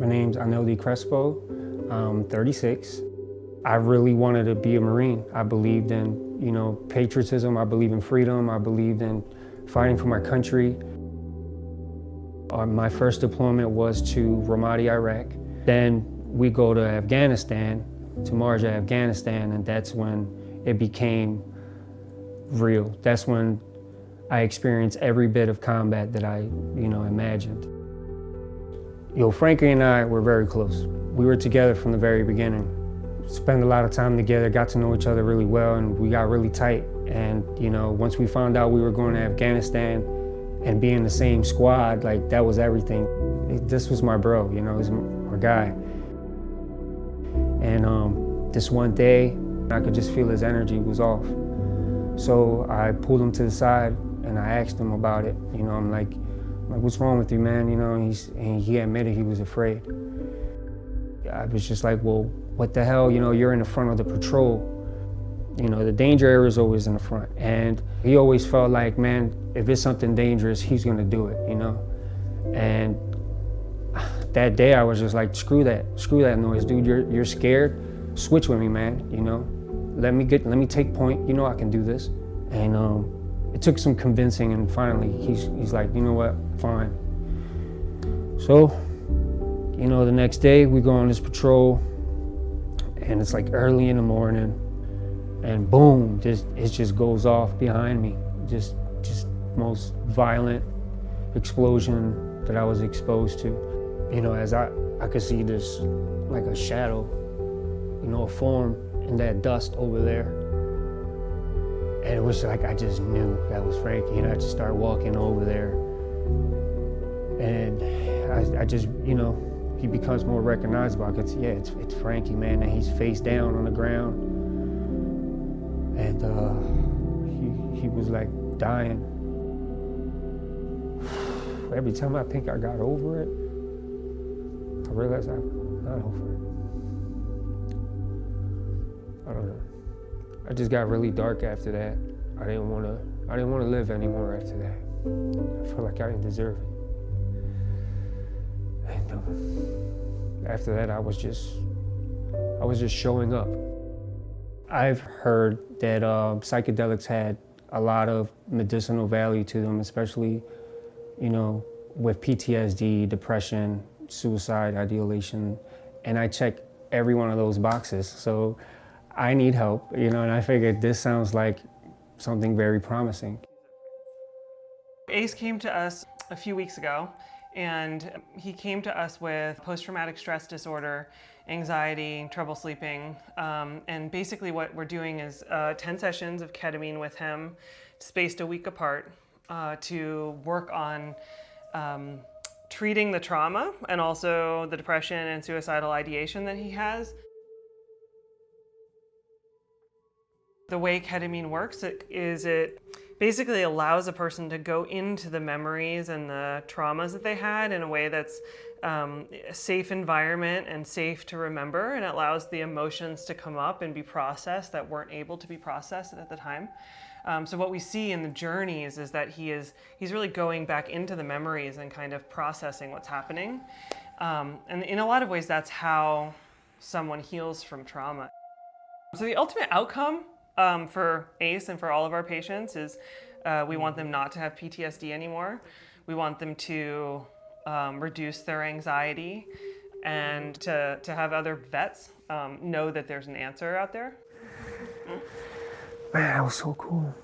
My name's Aneldi Crespo. I'm 36. I really wanted to be a Marine. I believed in, patriotism. I believed in freedom. I believed in fighting for my country. My first deployment was to Ramadi, Iraq. Then we go to Afghanistan, to Marja, Afghanistan, and that's when it became real. That's when I experienced every bit of combat that I, imagined. Frankie and I were very close. We were together from the very beginning. Spent a lot of time together, got to know each other really well, and we got really tight. And, once we found out we were going to Afghanistan and be in the same squad, like, that was everything. This was my bro, he was my guy. And this one day, I could just feel his energy was off. So I pulled him to the side and I asked him about it. I'm like, what's wrong with you, man? And he admitted he was afraid. I was just like, well, what the hell? You're in the front of the patrol. The danger area is always in the front. And he always felt like, man, if it's something dangerous, he's gonna do it, And that day I was just like, screw that noise, dude. You're scared. Switch with me, man. Let me take point. I can do this. And it took some convincing, and finally he's like, you know what, fine. So, the next day we go on this patrol, and it's like early in the morning, and boom, it just goes off behind me. Just most violent explosion that I was exposed to. As I could see this, like a shadow, a form in that dust over there. And it was like, I just knew that was Frankie, and I just started walking over there. And I just, he becomes more recognizable. I could see, it's Frankie, man, and he's face down on the ground. And he was like dying. Every time I think I got over it, I realized I'm not over it. I don't know. I just got really dark after that. I didn't want to live anymore after that. I felt like I didn't deserve it. And after that, I was just showing up. I've heard that psychedelics had a lot of medicinal value to them, especially, with PTSD, depression, suicide, ideation, and I check every one of those boxes. So I need help, and I figured this sounds like something very promising. Ace came to us a few weeks ago, and he came to us with post-traumatic stress disorder, anxiety, trouble sleeping, and basically what we're doing is 10 sessions of ketamine with him, spaced a week apart, to work on treating the trauma and also the depression and suicidal ideation that he has. The way ketamine works is it basically allows a person to go into the memories and the traumas that they had in a way that's a safe environment and safe to remember, and it allows the emotions to come up and be processed that weren't able to be processed at the time. So what we see in the journeys is that he's really going back into the memories and kind of processing what's happening. And in a lot of ways, that's how someone heals from trauma. So the ultimate outcome for Ace and for all of our patients is we want them not to have PTSD anymore. We want them to reduce their anxiety and to have other vets know that there's an answer out there. Man, that was so cool.